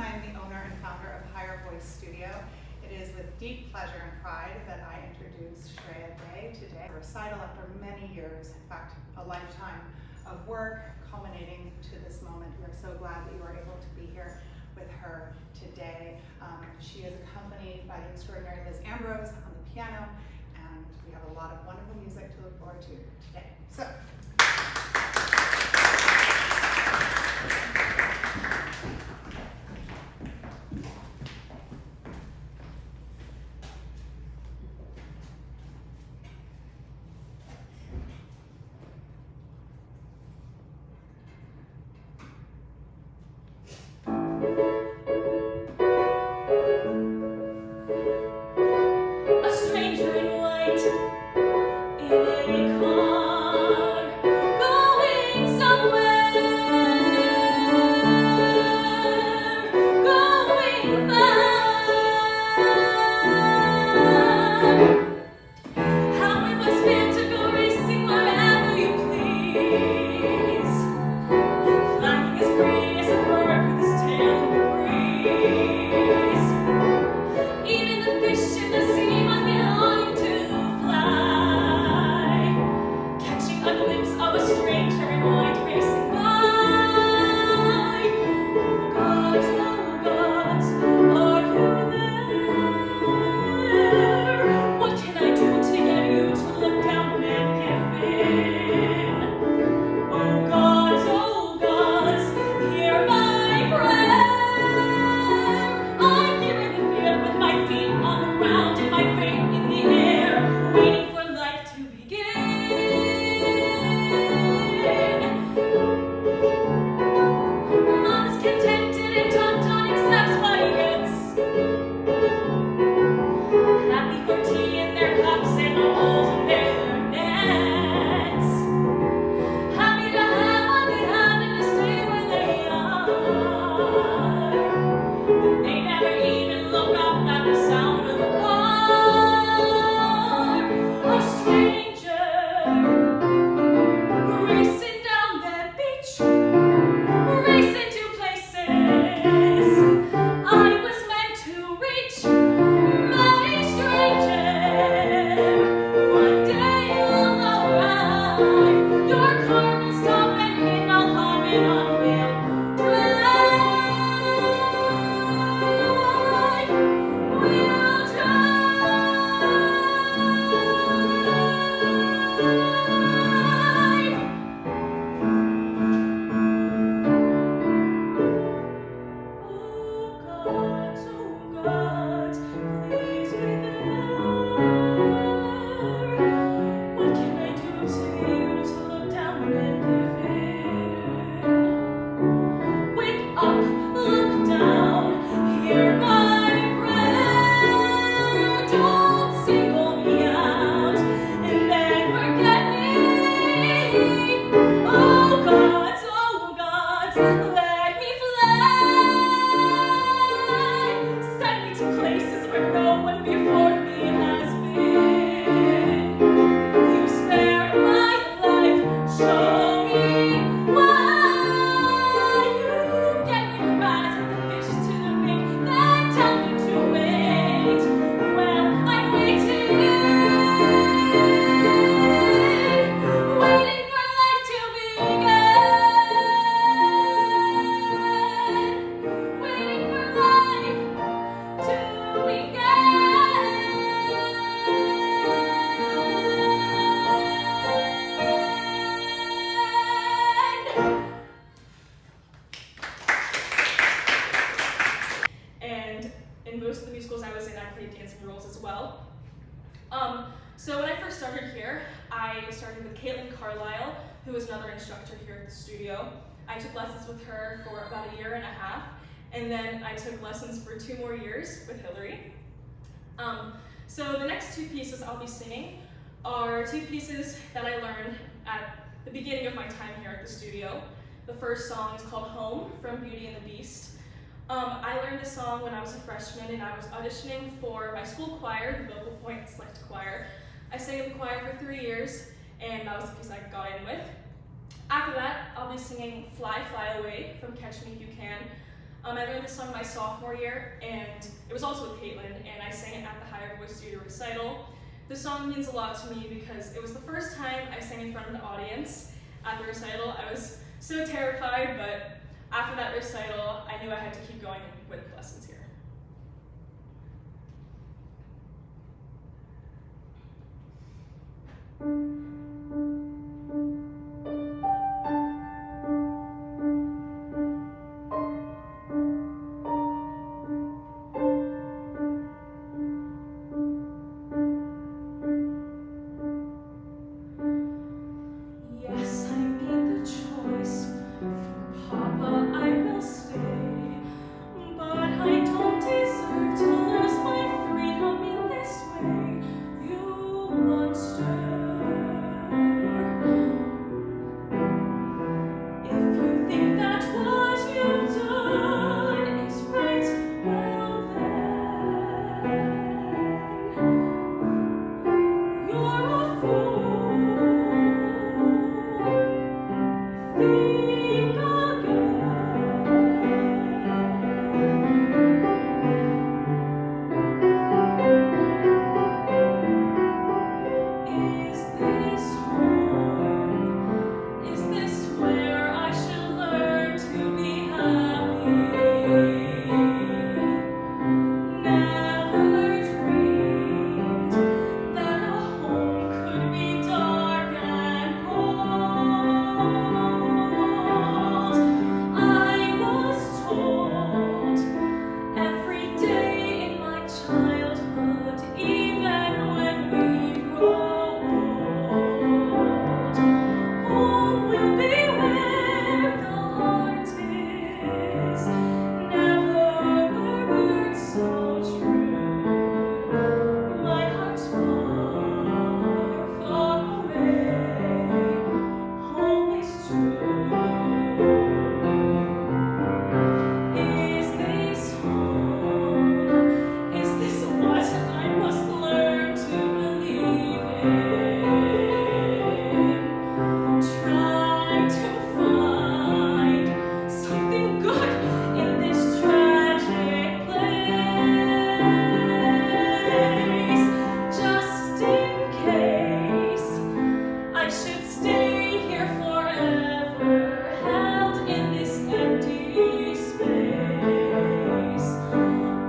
I'm the owner and founder of Higher Voice Studio. It is with deep pleasure and pride that I introduce Sreya today. A recital after many years, in fact, a lifetime of work culminating to this moment. We are so glad that you are able to be here with her today. She is accompanied by the extraordinary Liz Ambrose on the piano, and we have a lot of wonderful music to look forward to today. So. So when I first started here, I started with who was another instructor here at the studio. I took lessons with her for about a year and a half, and then I took lessons for 2 more years with Hillary. So the next 2 pieces I'll be singing are 2 pieces that I learned at the beginning of my time here at the studio. The first song is called Home from Beauty and the Beast. I learned this song when I was a freshman and I was auditioning for my school choir, the Vocal Point Select Choir. I sang in the choir for 3 years, and that was the piece I got in with. After that, I'll be singing Fly, Fly Away from Catch Me If You Can. I learned this song my sophomore year, and it was also with Caitlin, and I sang it at the Higher Voice Studio recital. This song means a lot to me because it was the first time I sang in front of an audience at the recital. I was so terrified, but after that recital, I knew I had to keep going with lessons here. Yes, I made the choice. For Papa, I will stay. But I don't deserve to lose my freedom in this way. You monster. If you think that what you've done is right, well then, you're a fool. Think again. Is this home? Is this where I should learn to be happy? Never dreamed that a home could be dark and cold. I was told every day in my childhood, even when we grow old, home will be where the heart is. Never were words so true. My heart's far, far away. Home is true. Is this home? Is this what I must learn to believe in? Try to find something good in this tragic place, just in case I should stay here forever, held in this empty space.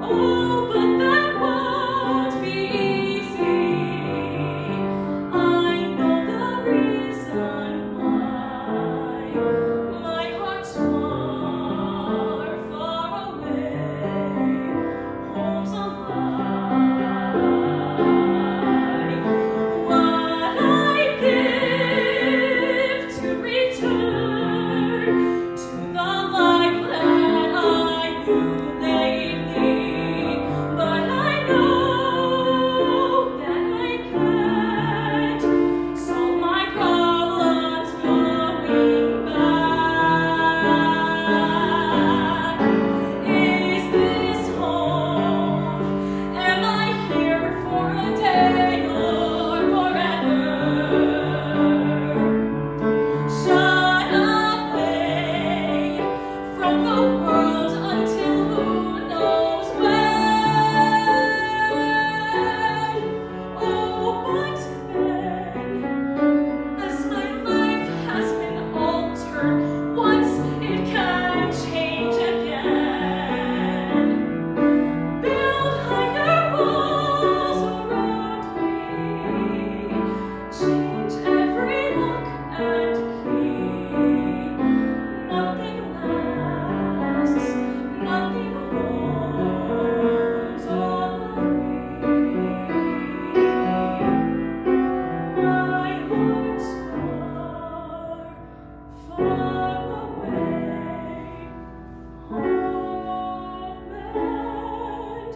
Oh, but that won't be easy. I know the reason why. My heart's far, far away. Home's a lie. What I give to return to the life that I knew lately, but I know that I can't solve my problems going back. Is this home? Am I here for a day or forever? Shut away from the world until who knows when. Oh, but then, as my life has been altered once, it can change again. Build higher walls around me, change every lock and key. Nothing lasts, nothing holds all of me. My heart's far, far away. Home and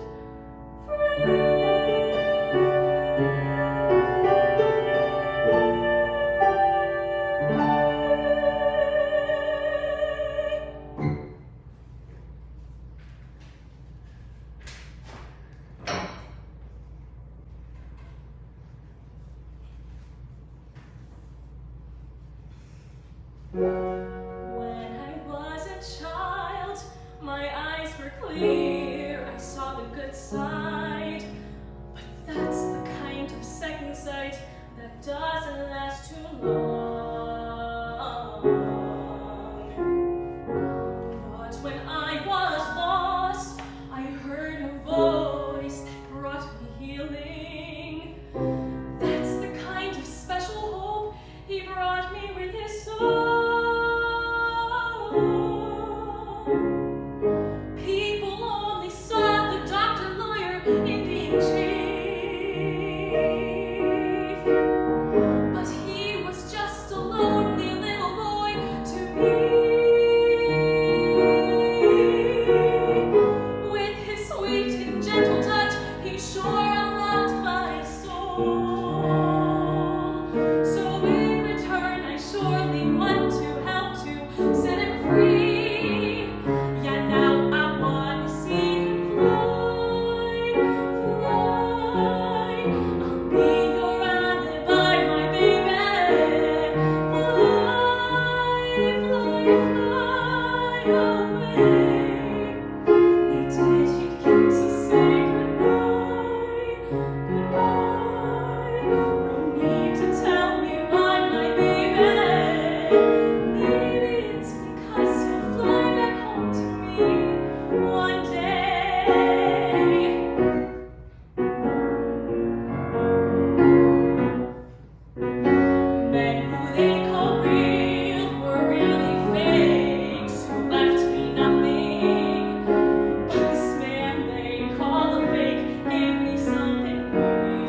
When I was a child, my eyes that doesn't last too long. But when I was lost, I heard a voice that brought me healing. That's the kind of special hope he brought me with his song. People only saw the doctor, lawyer, Indian chief, but he was just a lonely little boy to me. With his sweet and gentle touch, he sure unlocked my soul. So in return, I surely want to help to set him free. Yeah, now I want to see him fly, fly. I'll be your alibi, my baby. Fly, fly, fly away. They did you get to say goodbye, goodbye. No need to tell me why, my baby. Maybe it's because you'll fly back home to me one day. Men who they call real were really fakes who left me nothing. But this man they call a fake gave me something real.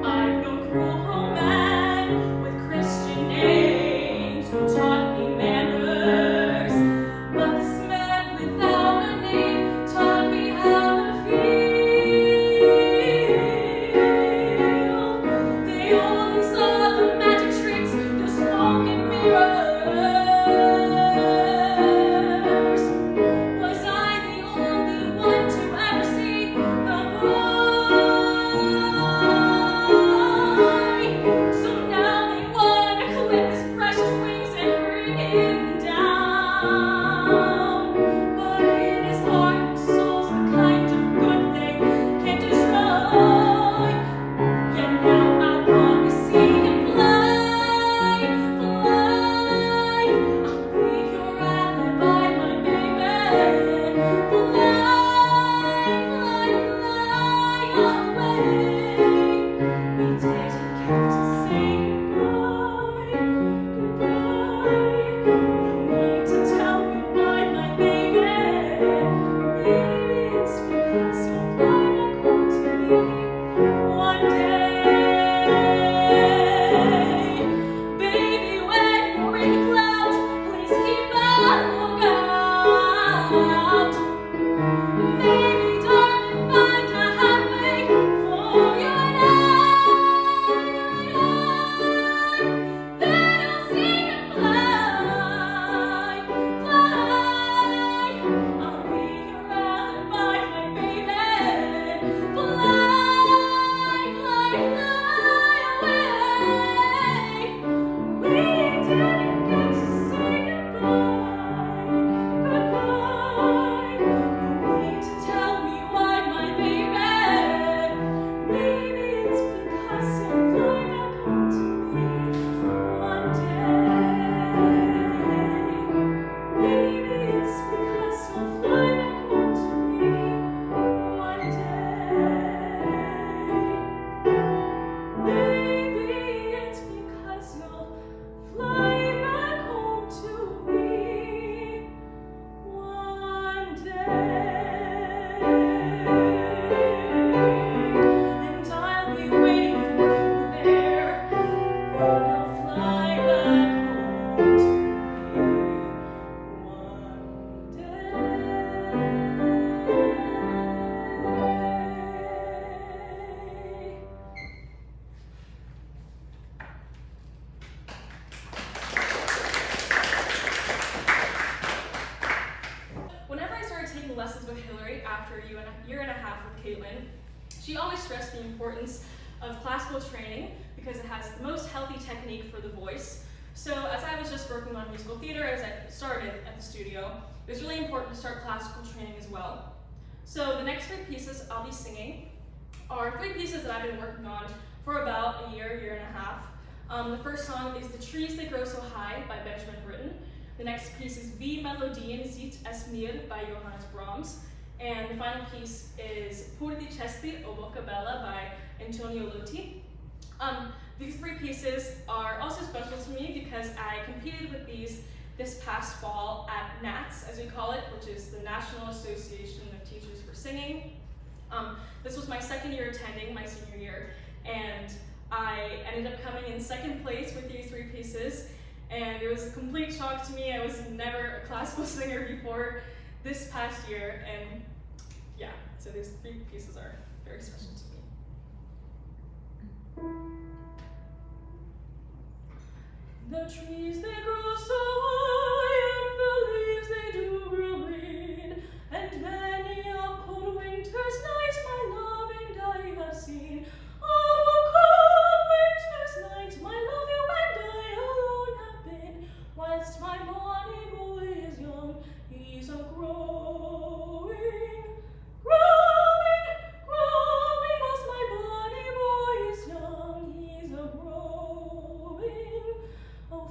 I've known cruel men with Christian names who taught me manners, but this man without a name taught me how to feel. They only saw the magic tricks, the smoke and mirrors. Was I the only one to ever see the boy? So now they wanna clip his precious wings and bring him down. But in his heart and soul's the kind of good they can't destroy. Yeah, now I wanna see him fly, fly. I'll be your alibi, my baby. Fly, fly, fly away. We didn't have to say goodbye, goodbye. No need to tell me why, my baby. Maybe it's because you'll fly back home to me one day. Baby, when you're in the clouds, please keep a lookout. Maybe, darling, find a highway for you and I. Then I'll see him fly, fly. I'll be your alibi, my baby. Fly, fly, fly away. We didn't get to say goodbye, goodbye. No need to tell me why, my baby. Maybe it's because you'll fly back home to me one day. Maybe it's because you'll fly back home to me one day. Maybe it's because you'll fly back home to me one day. And I'll be waiting for you there. You'll fly back home to me one day. Whenever I started taking lessons with Hillary after a year and a half with Caitlin, she always stressed the importance of classical training because it has the most healthy technique for the voice. So as I was just working on musical theater, as I started at the studio, it was really important to start classical training as well. So the next 3 pieces I'll be singing are three pieces that I've been working on for about a year, year and a half. The first song is The Trees They Grow So High by Benjamin Britten. The next piece is Wie Melodien sieht es mir by Johannes Brahms. And the final piece is Pur di Cesti o Bocca Bella by Antonio Lotti. These three pieces are also special to me because I competed with these this past fall at NATS, as we call it, which is the National Association of Teachers for Singing. This was my second year attending, my senior year, and I ended up coming in second place with these three pieces, and it was a complete shock to me. I was never a classical singer before this past year, and yeah, so these three pieces are very special to me. The trees they grow so high, and the leaves they do grow green, and many a cold winter's night my love and I have seen. Of a cold winter's night, my love, you and I alone have been, whilst my bonny boy is young, he's a growing, growing, growing, whilst my bonny boy is young, he's a growing. Oh,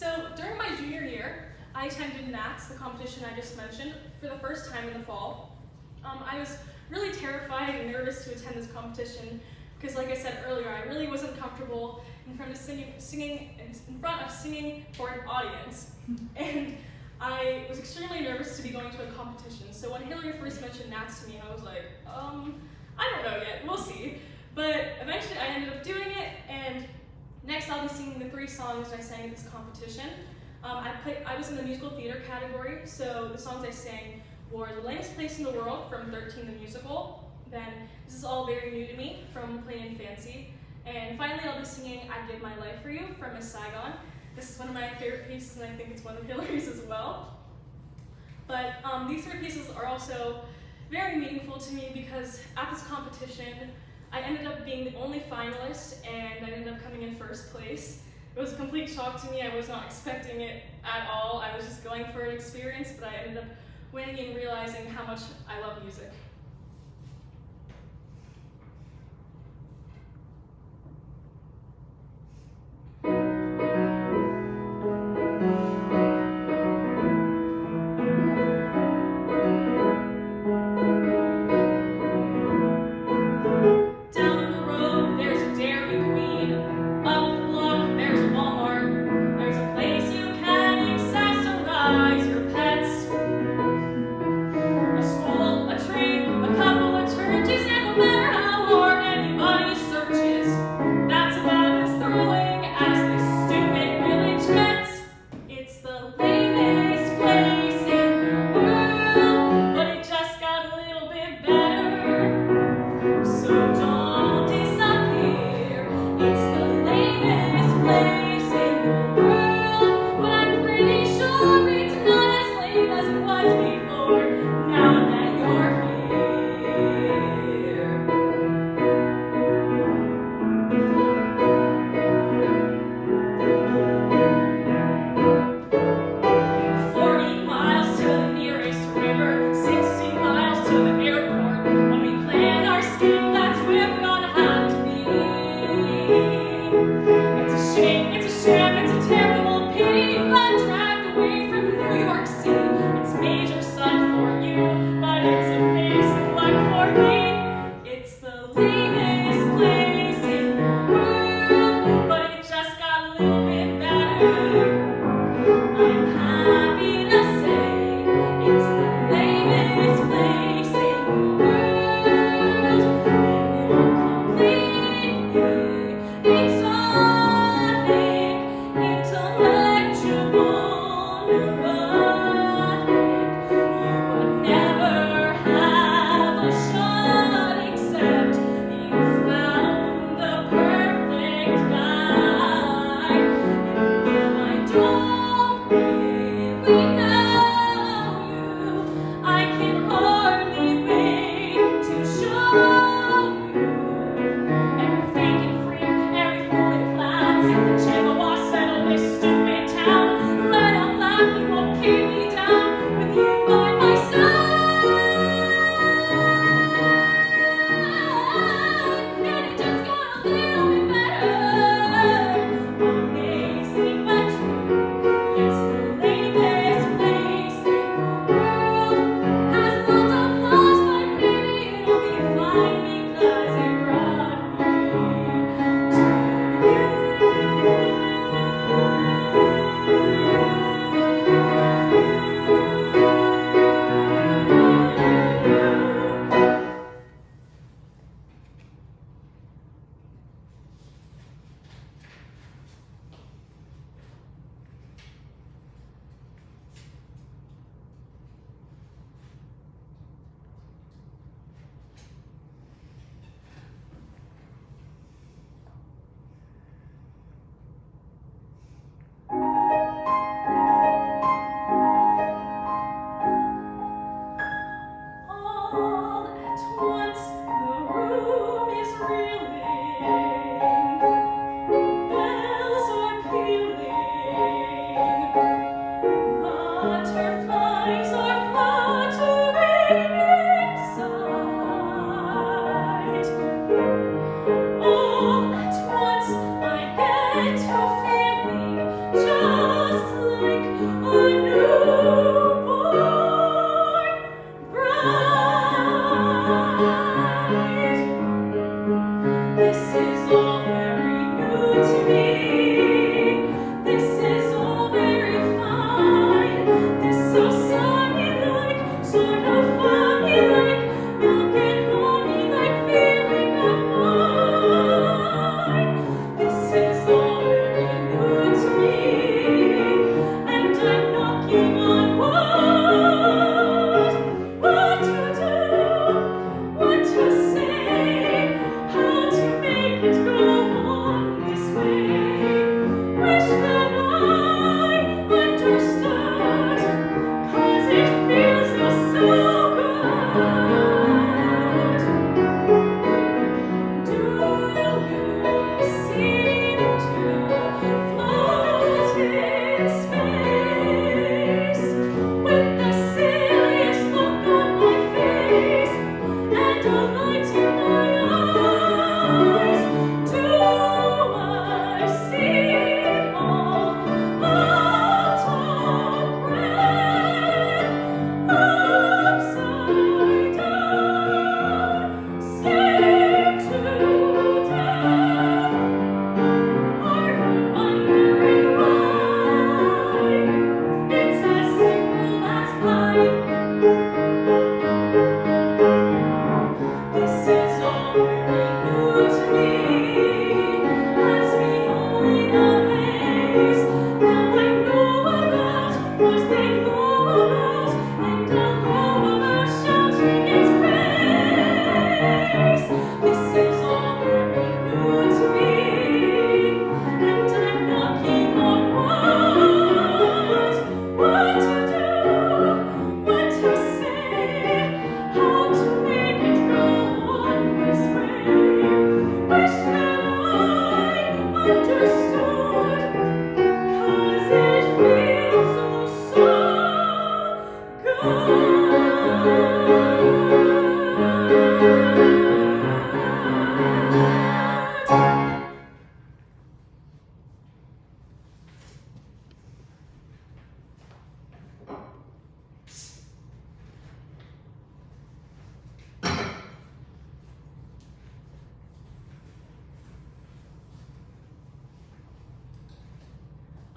So during my junior year, I attended NATS, the competition I just mentioned, for the first time in the fall. I was really terrified and nervous to attend this competition because, like I said earlier, I really wasn't comfortable in front of singing for an audience, and I was extremely nervous to be going to a competition. So when Hillary first mentioned NATS to me, I was like, I don't know yet, we'll see. But eventually I ended up doing it, and next I'll be singing the 3 songs I sang at this competition. I was in the musical theater category, so the songs I sang were The Lamest Place in the World from 13 the Musical, then This Is All Very New to Me from Plain and Fancy, and finally I'll be singing I'd Give My Life For You from Miss Saigon. This is one of my favorite pieces, and I think it's one of Hillary's as well. But these 3 pieces are also very meaningful to me because at this competition, I ended up being the only finalist, and I ended up coming in first place. It was a complete shock to me. I was not expecting it at all. I was just going for an experience, but I ended up winning and realizing how much I love music.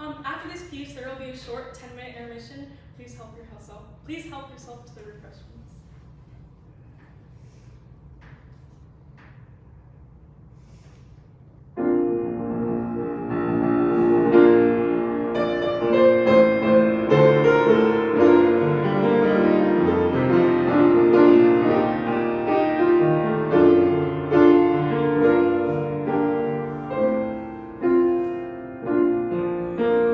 After this piece, there will be a short 10-minute intermission. Please help yourself to the refreshments.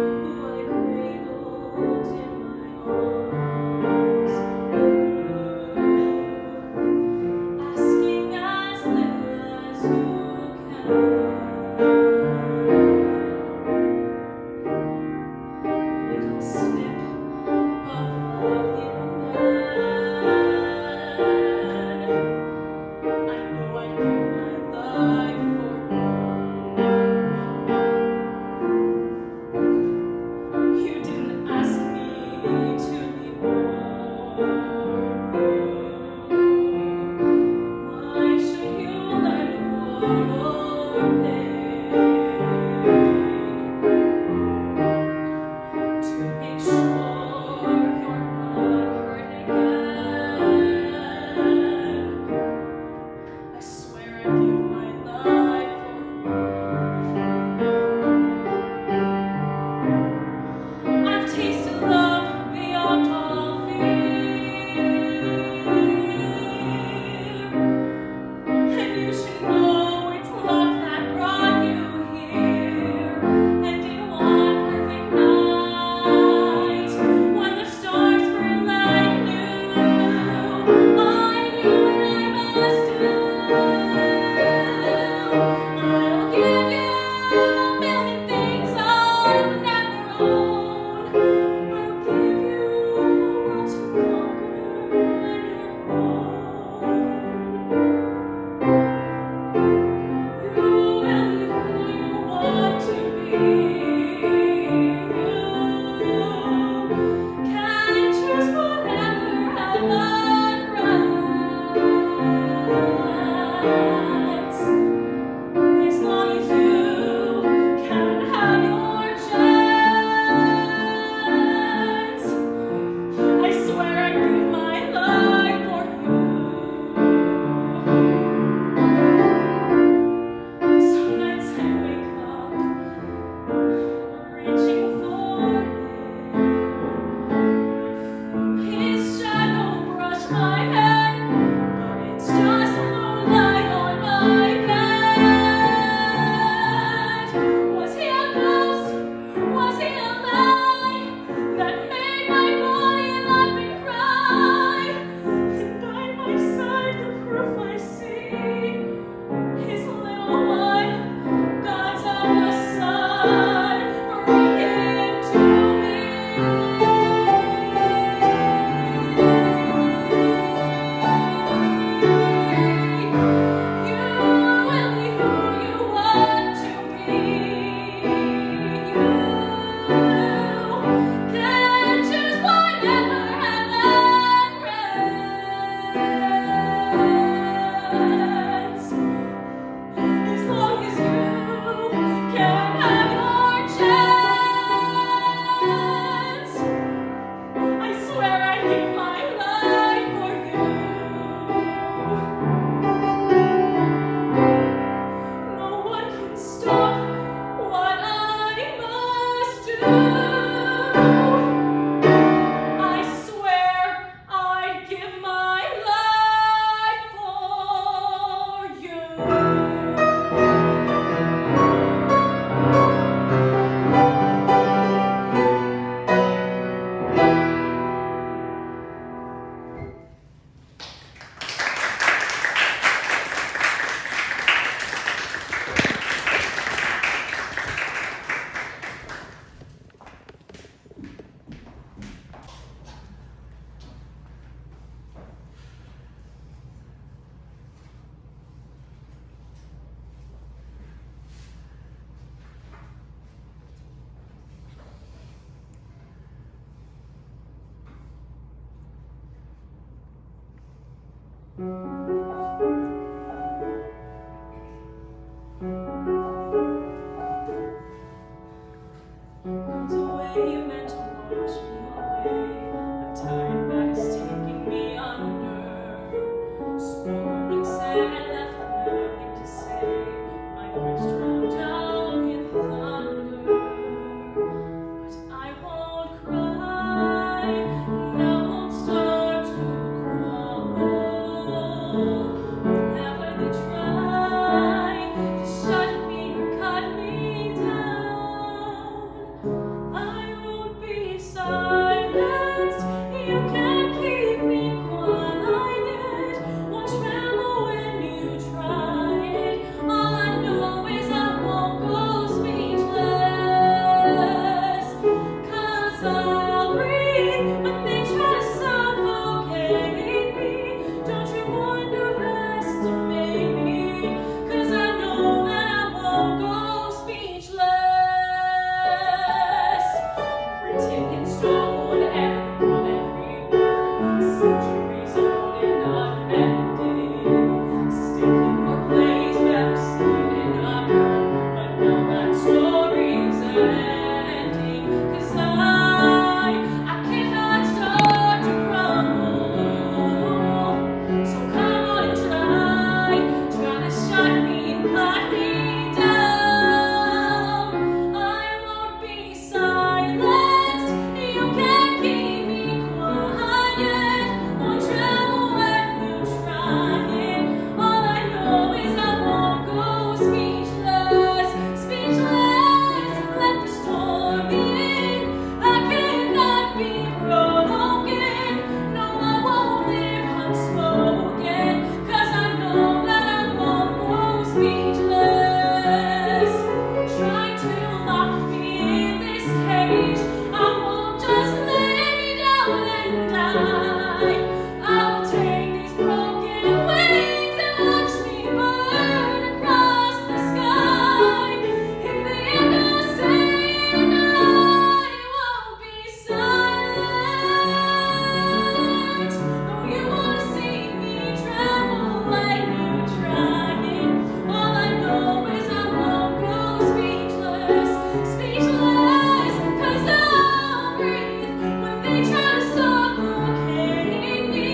You I cradled in my arms. Roads away meant to wash me away. A tide that is taking me under. Stormy sand left nothing to say. My voice drowned out in thunder. But I won't cry, and I won't start to crawl. Whenever they try to shut me or cut me down, I won't be silenced. You can't keep me quiet. Won't tremble when you try it. All I know is I won't go speechless. 'Cause I'll breathe when they try to suffocate me. Don't you underestimate me. 'Cause I know that I won't go speechless. Written in stone, every word, centuries old and unmended. Sticking your place, never seen in a girl, but now that story's ending. 'Cause I cannot start to crumble. So come on and try to shut me and cut me down. I won't be silenced. You can't keep me quiet. Won't tremble when you try it. All I know is I won't go speechless, speechless. Let the storm in. I cannot be broken. No, I won't live unspoken. 'Cause I know that I won't go speechless. Try to lock me in this cage. I won't just lay me down and die. I will take these broken wings and watch me burn across the sky. In the end I'll say I won't be silent. Though you wanna see me tremble when you try it. All I know is I won't go speechless, speechless. 'Cause I'll breathe when they try to suffocate me.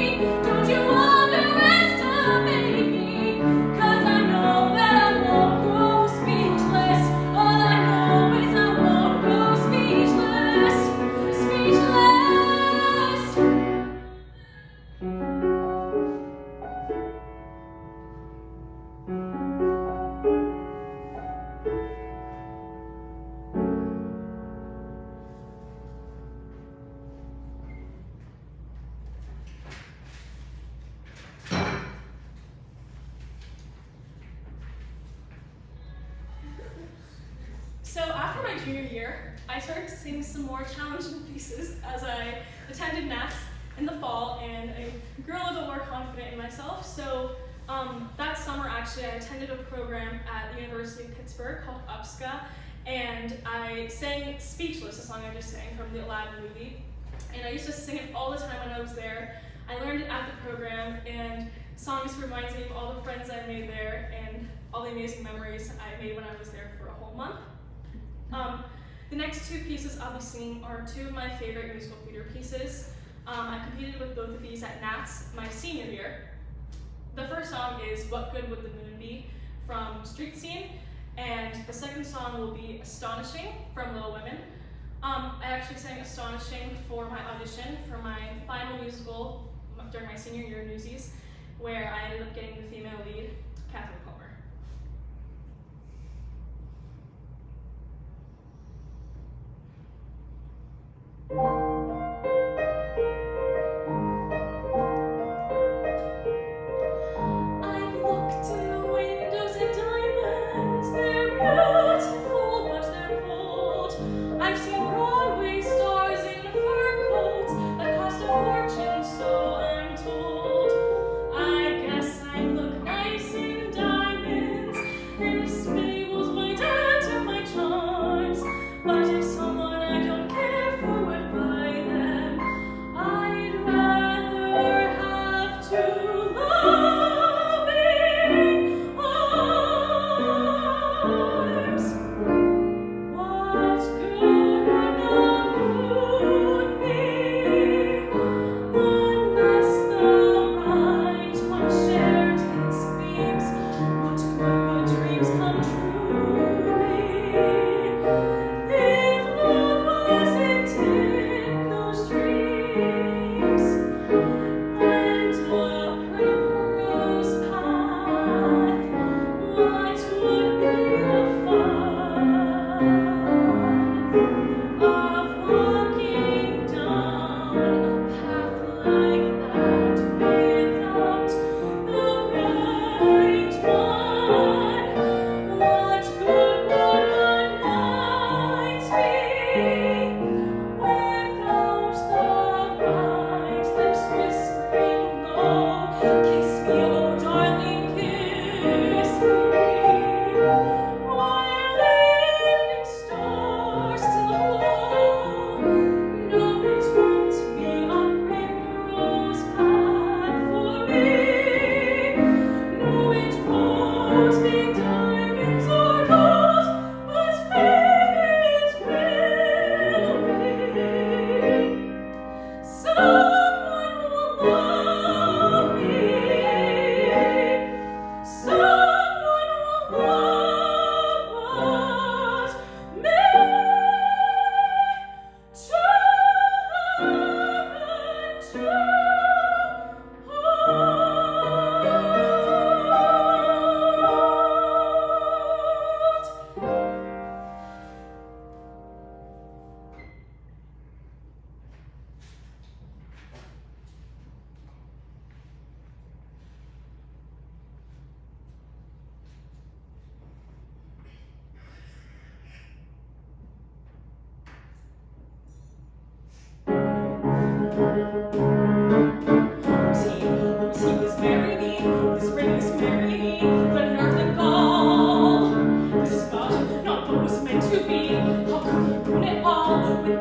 Don't you underestimate me. 'Cause I know that I won't go speechless. All I know is I won't go speechless, speechless. So after my junior year, I started to sing some more challenging pieces as I attended Nats in the fall, and I grew a little bit more confident in myself. So that summer, actually, I attended a program at the University of Pittsburgh called UPSCA, and I sang Speechless, a song I just sang from the Aladdin movie. And I used to sing it all the time when I was there. I learned it at the program, and the song just reminds me of all the friends I made there and all the amazing memories I made when I was there for a whole month. The next two pieces I'll be singing are two of my favorite musical theater pieces. I competed with both of these at Nats my senior year. The first song is What Good Would the Moon Be from Street Scene, and the second song will be Astonishing from Little Women. I actually sang Astonishing for my audition for my final musical during my senior year in Newsies, where I ended up getting the female lead, Catherine Palmer. I've looked in the windows at diamonds, they're beautiful but they're cold. I've seen Broadway stars in fur coats that cost a fortune, so I'm told. I guess I look nice in diamonds.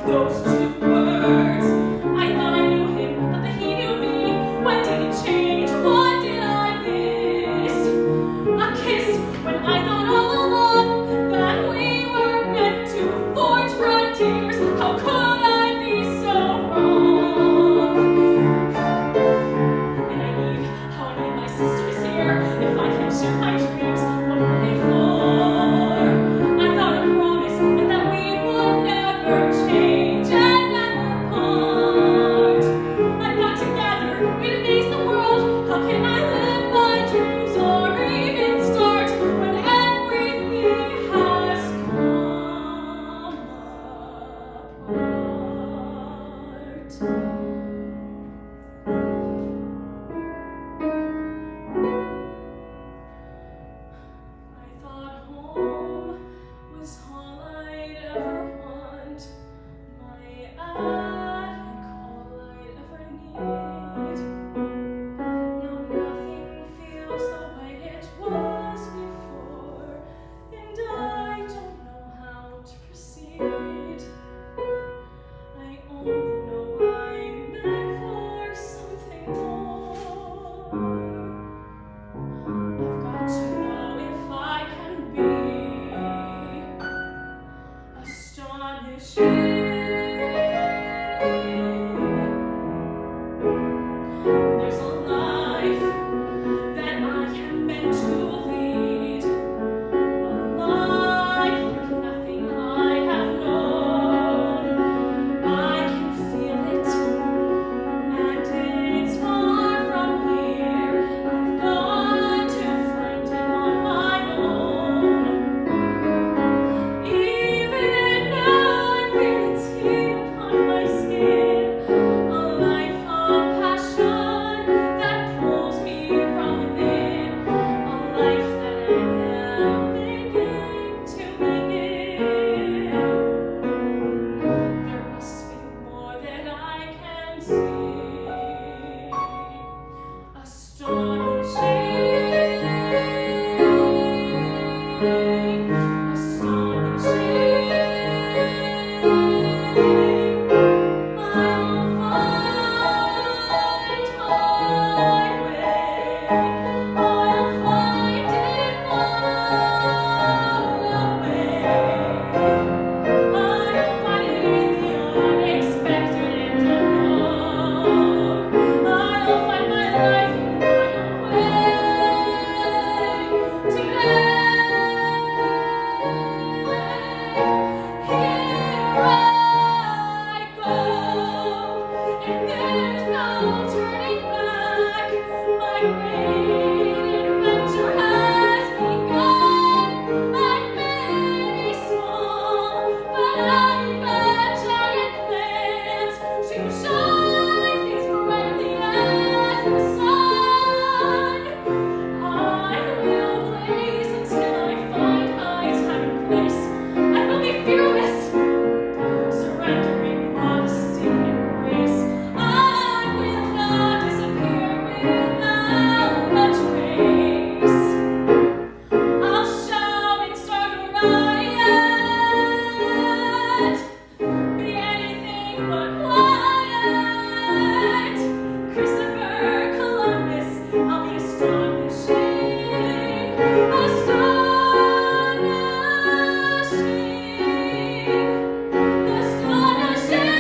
those two words. I thought I knew him, but that he knew me. When did it change? What did I miss? A kiss when I thought all along that we were meant to forge frontiers. How could I be so wrong? And how I need my sisters here. If I can shoot my dreams, what were they for? I thought a promise meant that we would never change and never part. I thought together we'd face the world. How can I live my dreams or even start when everything has come apart? I thought home was all I'd ever want, my attic all I'd ever need. Now nothing feels the way it was before, and I don't know how to proceed. I only know I'm meant for something more. I've got to know if I can be astonishing. There's a life that I am meant to lead, a life like nothing I have known. I can feel it, and it's far from here. I've got to find it on my own. Even now I feel its heat upon my skin, a life of passion that pulls me from within, a life that I am beginning to begin. There must be more that I can see. Astonishing. I'll find my way. I'll find it far away. I'll find it in the unexpected and unknown. I'll find my life in my own way. Today, here I go, and there's no turning back. My great adventure has begun. I may be small, but I've got giant plans to shine as brightly as the sun. I will blaze until I find eyes having place. I will be fearless, surrendering modesty and grace. I will not disappear without a trace. I'll shout and start a riot, be anything but quiet. Christopher Columbus, I'll be astonishing, astonishing, astonishing.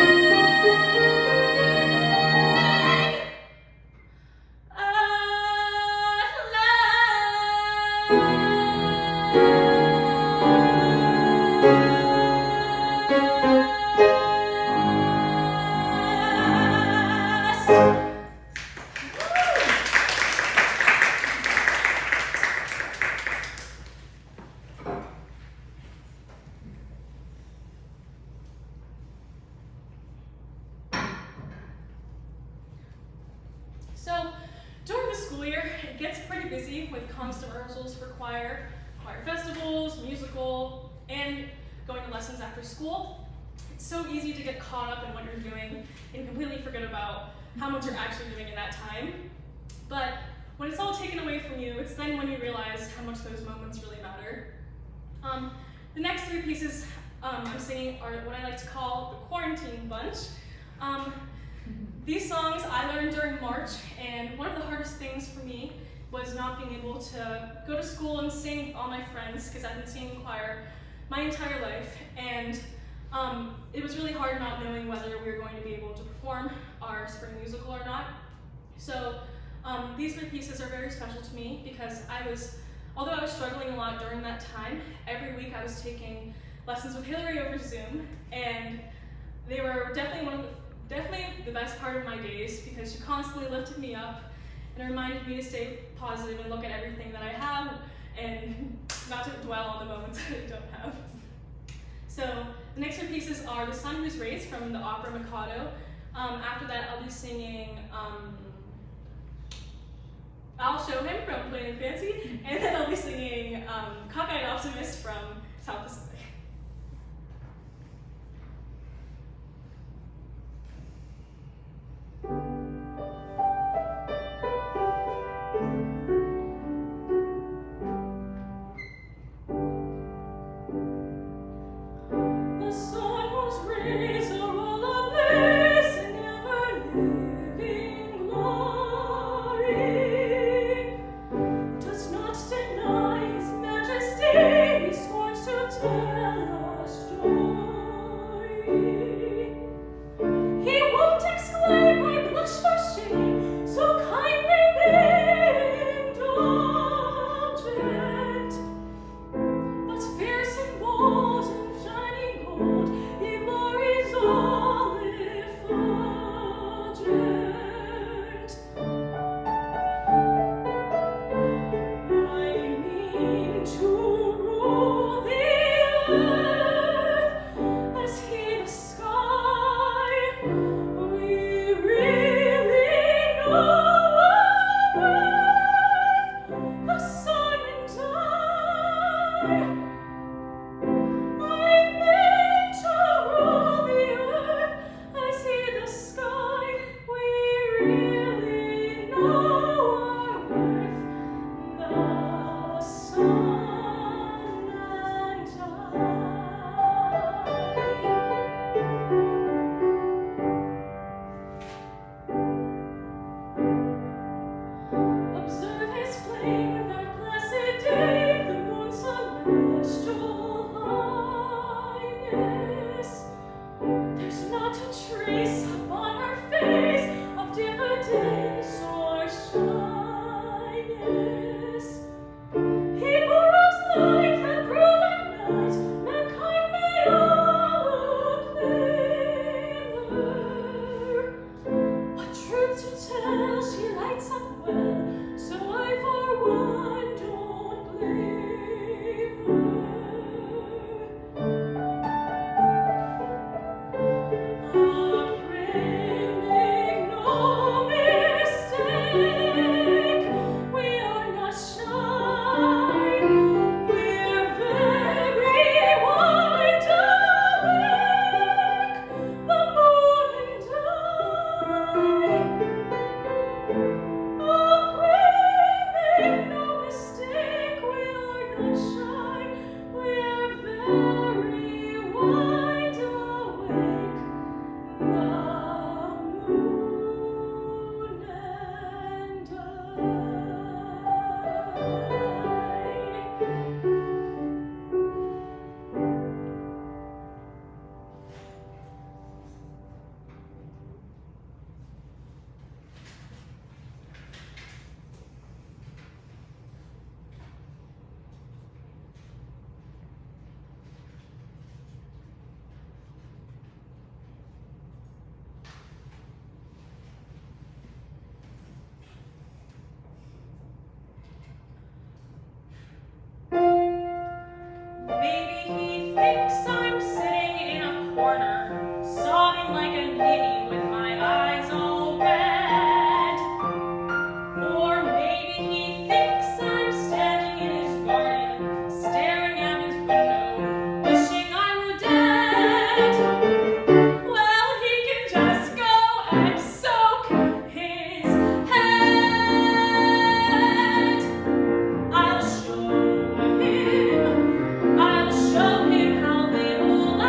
So, during the school year, it gets pretty busy with constant rehearsals for choir festivals, musical, and going to lessons after school. It's so easy to get caught up in what you're doing and completely forget about how much you're actually doing in that time. But when it's all taken away from you, it's then when you realize how much those moments really matter. The next three pieces I'm singing what I like to call the quarantine bunch. These songs I learned during March, and one of the hardest things for me was not being able to go to school and sing all my friends, because I've been singing choir my entire life, and it was really hard not knowing whether we were going to be able to perform our spring musical or not. So these 3 pieces are very special to me because although I was struggling a lot during that time, every week I was taking lessons with Hillary over Zoom, and they were definitely the best part of my days because she constantly lifted me up and reminded me to stay positive and look at everything that I have and not to dwell on the moments that I don't have. So the next 2 pieces are The Sun Who's Raised from the opera Mikado. After that, I'll be singing I'll Show Him from Plain and Fancy, and then I'll be singing Cockeyed Optimist from South Pacific. I'll show him how little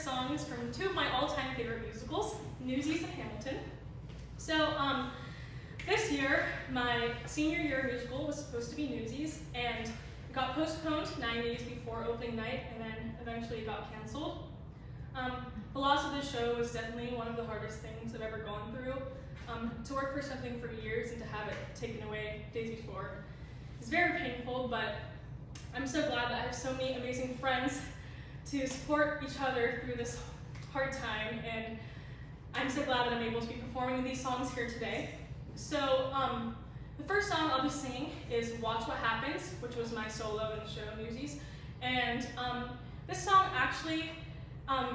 songs from two of my all-time favorite musicals, Newsies and Hamilton. So this year, my senior year musical was supposed to be Newsies, and it got postponed 9 days before opening night, and then eventually it got canceled. The loss of this show was definitely one of the hardest things I've ever gone through. To work for something for years and to have it taken away days before is very painful, but I'm so glad that I have so many amazing friends to support each other through this hard time, and I'm so glad that I'm able to be performing these songs here today. So the first song I'll be singing is Watch What Happens, which was my solo in the show Newsies, and this song actually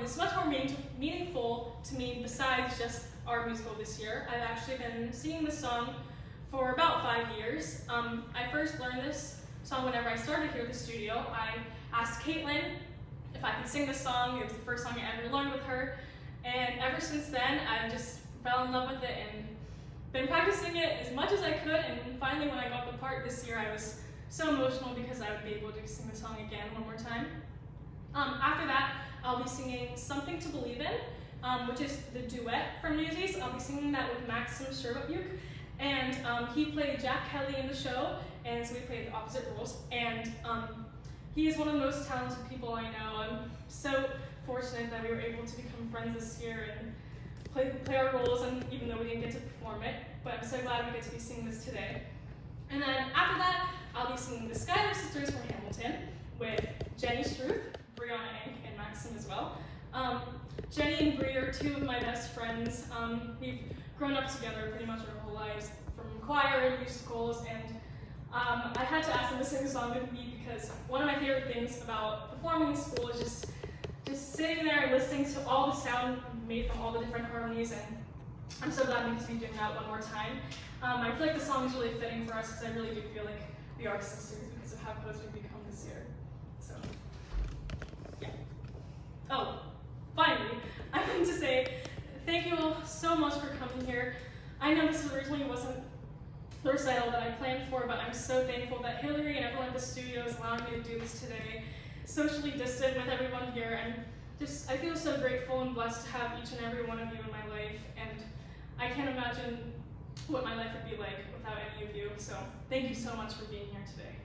is much more meaningful to me besides just our musical this year. I've actually been singing this song for about 5 years. I first learned this song whenever I started here at the studio. I asked Caitlin if I could sing this song. It was the first song I ever learned with her, and ever since then I just fell in love with it and been practicing it as much as I could, and finally when I got the part this year I was so emotional because I would be able to sing the song again one more time. After that, I'll be singing Something to Believe In, which is the duet from Newsies. I'll be singing that with Maxim Sherwood, and he played Jack Kelly in the show, and so we played the opposite roles. And he is one of the most talented people I know. I'm so fortunate that we were able to become friends this year and play our roles, and even though we didn't get to perform it, but I'm so glad we get to be singing this today. And then after that, I'll be singing the Schuyler Sisters from Hamilton with Jenny Struth, Brianna Inc., and Maxim as well. Jenny and Brie are two of my best friends. We've grown up together pretty much our whole lives, from choir and musicals, and I had to ask them to sing a song with me because one of my favorite things about performing in school is just sitting there and listening to all the sound made from all the different harmonies, and I'm so glad we get to be doing that one more time. I feel like the song is really fitting for us because I really do feel like we are sisters because of how close we've become this year. So, yeah. Oh, finally, I wanted to say thank you all so much for coming here. I know this originally wasn't the recital that I planned for, but I'm so thankful that Hillary and everyone at the studio is allowing me to do this today, socially distant with everyone here, and I feel so grateful and blessed to have each and every one of you in my life, and I can't imagine what my life would be like without any of you, so thank you so much for being here today.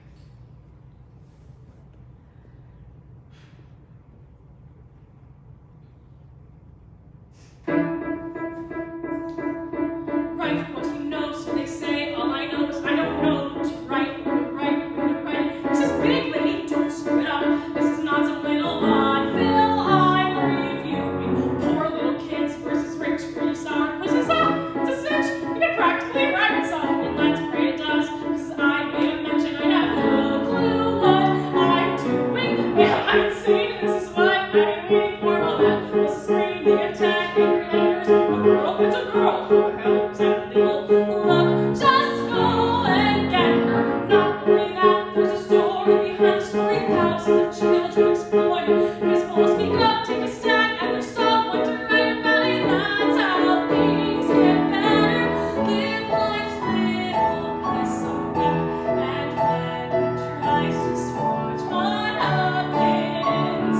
Write what you know, so they say. All I know is I don't know what to write, when to write, when to write. This is big, lady, don't screw it up. This is not some little vaudeville I'm reviewing. Poor little kids versus rich, pretty sour. What's this up? It's a cinch. You can practically write itself, and let's pray it does. Cause I may have mentioned I have no clue what I'm doing. Yeah, I'm insane. This is what I've been waiting for. Well, that was a screaming attack. A girl, it's a girl. Who the hell is that little look? Just go and get her. Not only that, there's a story behind the story. Thousands of children exploited. Miss Paul, speak up, take a stand, and there's someone to write about it. That's how things get better. Give life's little kiss some wink, and when it tries, just watch what happens.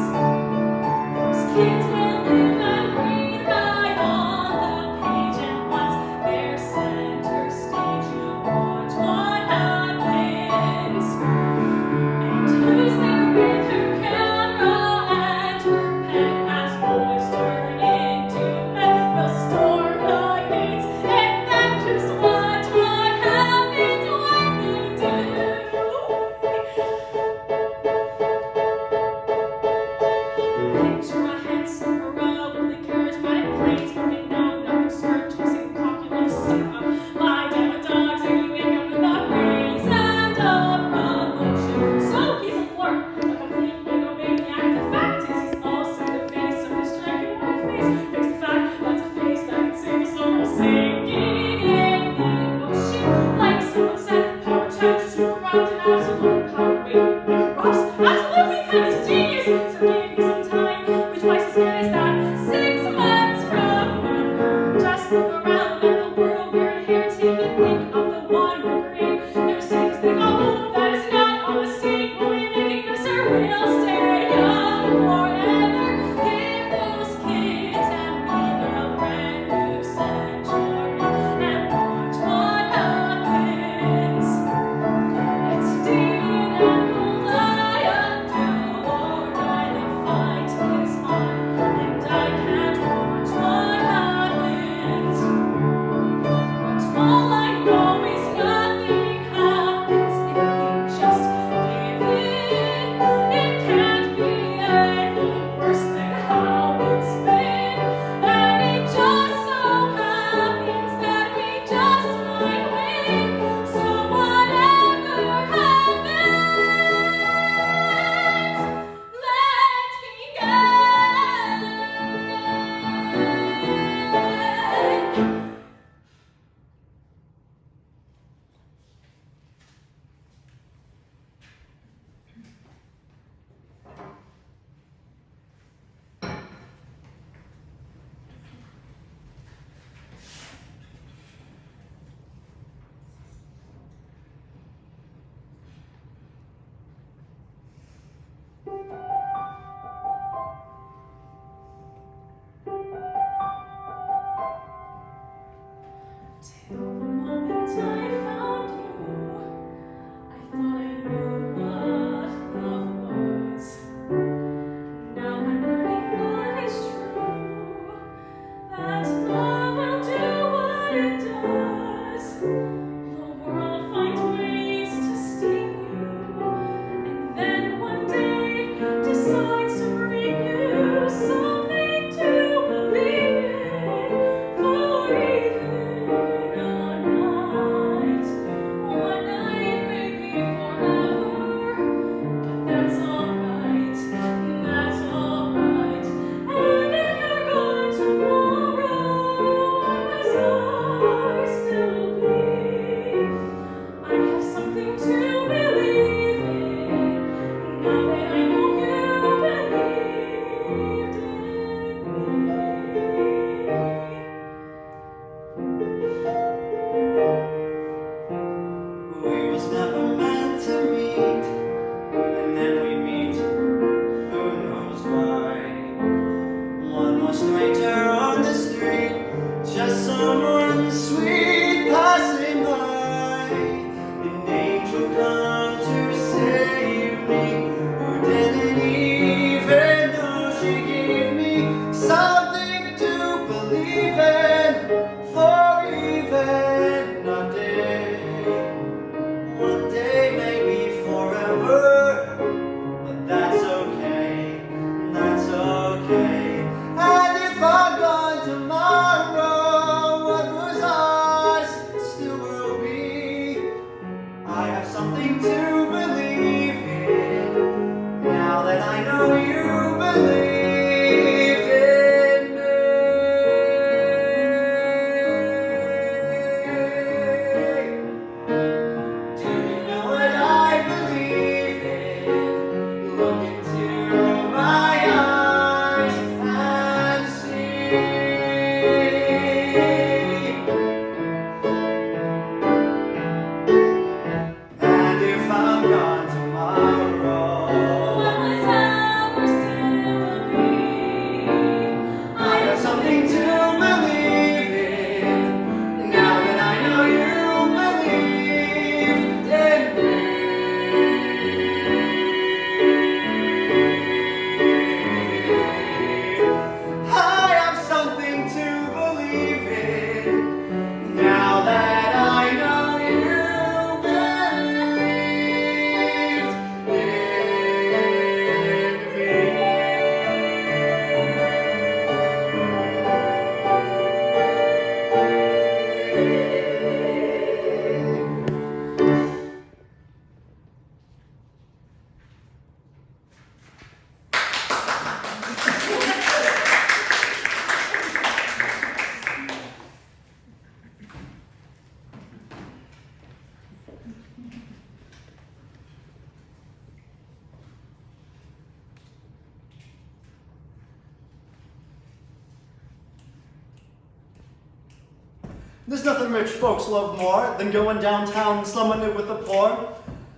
Those kids will live and breathe right on the page, and once they're center stage, you watch what happens. And who's there with her camera and her pen as boys turn into men? They'll storm the gates, and then just watch what happens when they do. Picture a handsome row with charismatic plates, but they know nothing's start chasing populace. Lie down with dogs, and you wake up with a raise and a promotion. So he's a flirt, a complete egomaniac. The fact is, he's also the face of this striking white face. Face the fact that's a face that can save us all from sinking in the ocean. Like someone said, power changes to corrupt, and absolute power it corrupts. Absolutely, that is genius. So give me some time, which twice as good as that. 6 months from now, just look around at the world we're inheriting and think of the one we're creating. Never say this thing, oh, that is not a mistake. We'll be making this a real stay young forever. Give something to believe in, now that I know you believed in me. Do you know what I believe in? Look into my eyes and see. And if I'm gone tomorrow, What was ours still will be. I have something to believe in, now that I know you believed in me. I have something to believe in, now that I know you There's nothing rich folks love more than going downtown and slumming it with the poor.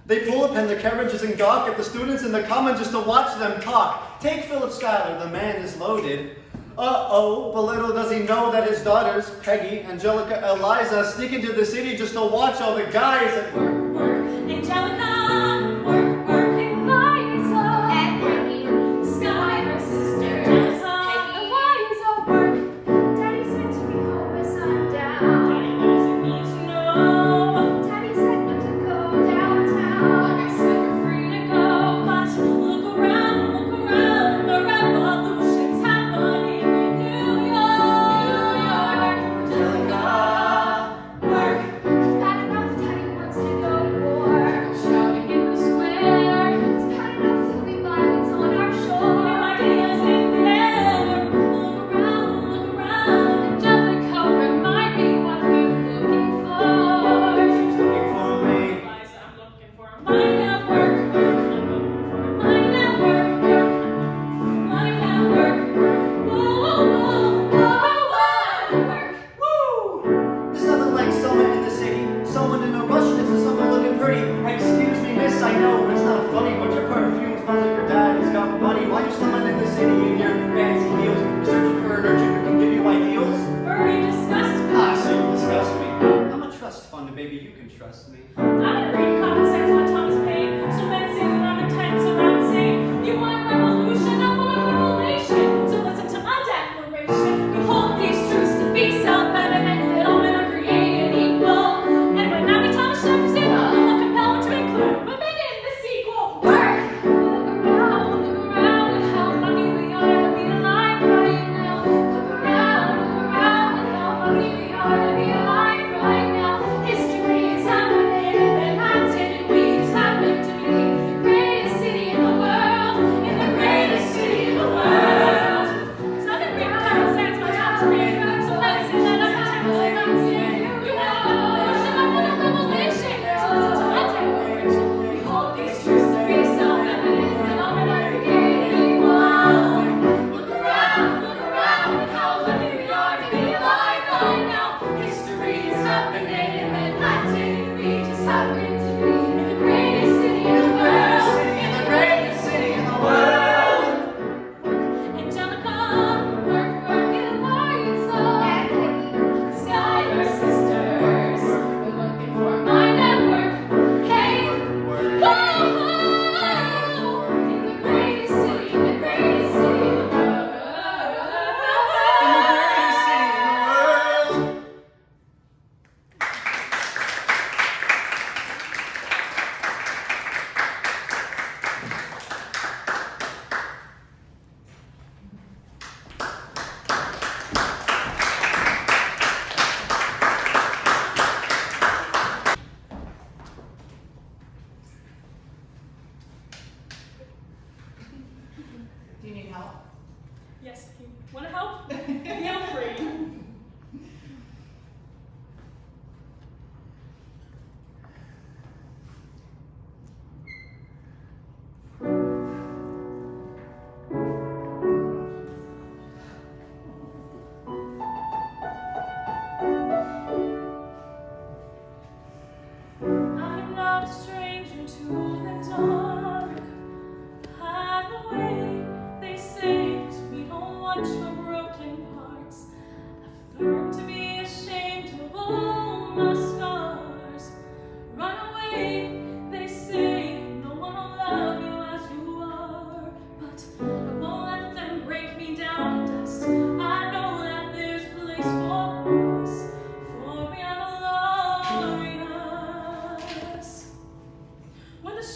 They pull up in their carriages and gawk at the students in the common just to watch them talk. Take Philip Schuyler, the man is loaded. Uh-oh, but little does he know that his daughters, Peggy, Angelica, Eliza, sneak into the city just to watch all the guys at work. Work, Angelica, work, work, Eliza, and Peggy, Schuyler sisters, Peggy, Eliza, work. Daddy said to be home by sundown. Daddy doesn't need to know. Daddy said not to go downtown. I said we're free to go, but look around, the revolution's happening in New York. Angelica, work. It's bad enough Daddy wants to go to war. Shouting in the square. It's bad enough there'll be violence on our New shore. ideas in there. Look around. Angelica, remind me what we're looking for. She's looking for me. Eliza, I'm looking for a mind at work. I'm looking for a mind at work. Mind at work. Whoa, whoa, whoa, work. Woo! There's nothing like someone in the city, someone in a rush next to someone looking pretty. Excuse me, miss, I know it's not funny, but your perfume smells like your daddy's got money. Why you slumming in the city in your fancy heels? You're searching for an urchin who can give you ideals? Birdie disgusts me. Ah, so you disgust me. I'm a trust fund, baby, you can trust me. I didn't read Common Sense by Thomas Paine. So men say that I'm intense around saying, you want a revolution, I want a revelation. So listen to my declaration. You hold these truths to be self-evident that all men are created equal. And when I read Thomas Jefferson, I'm compelled to include women in the sequel. Work! Look around at how lucky we are to be alive right now. Look around at how lucky we are to be alive right now. History is happening and I didn't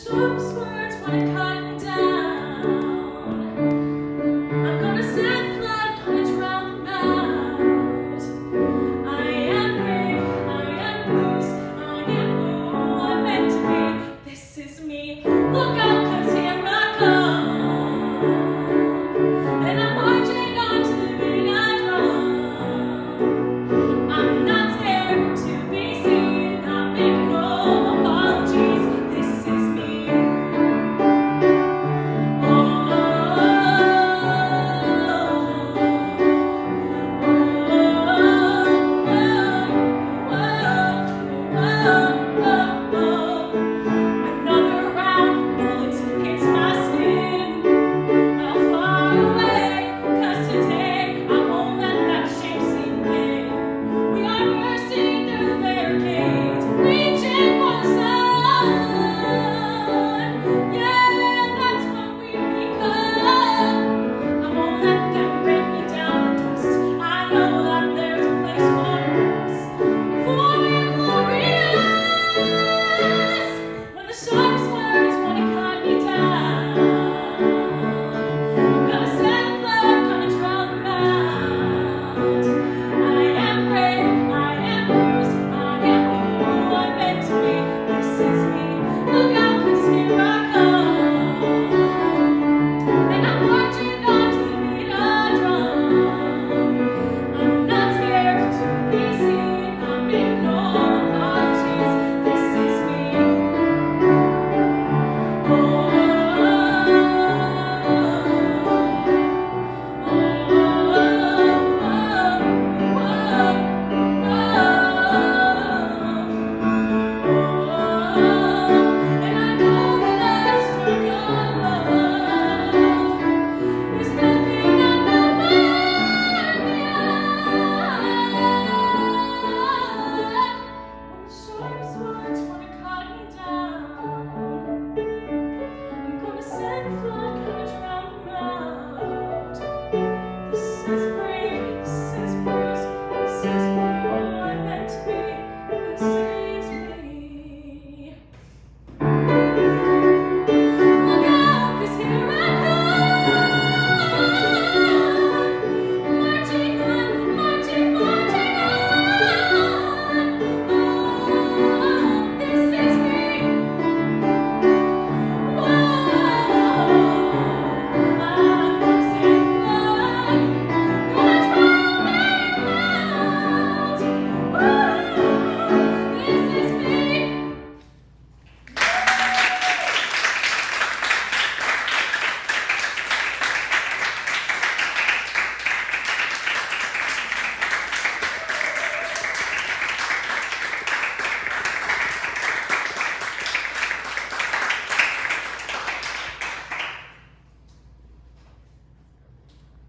Stop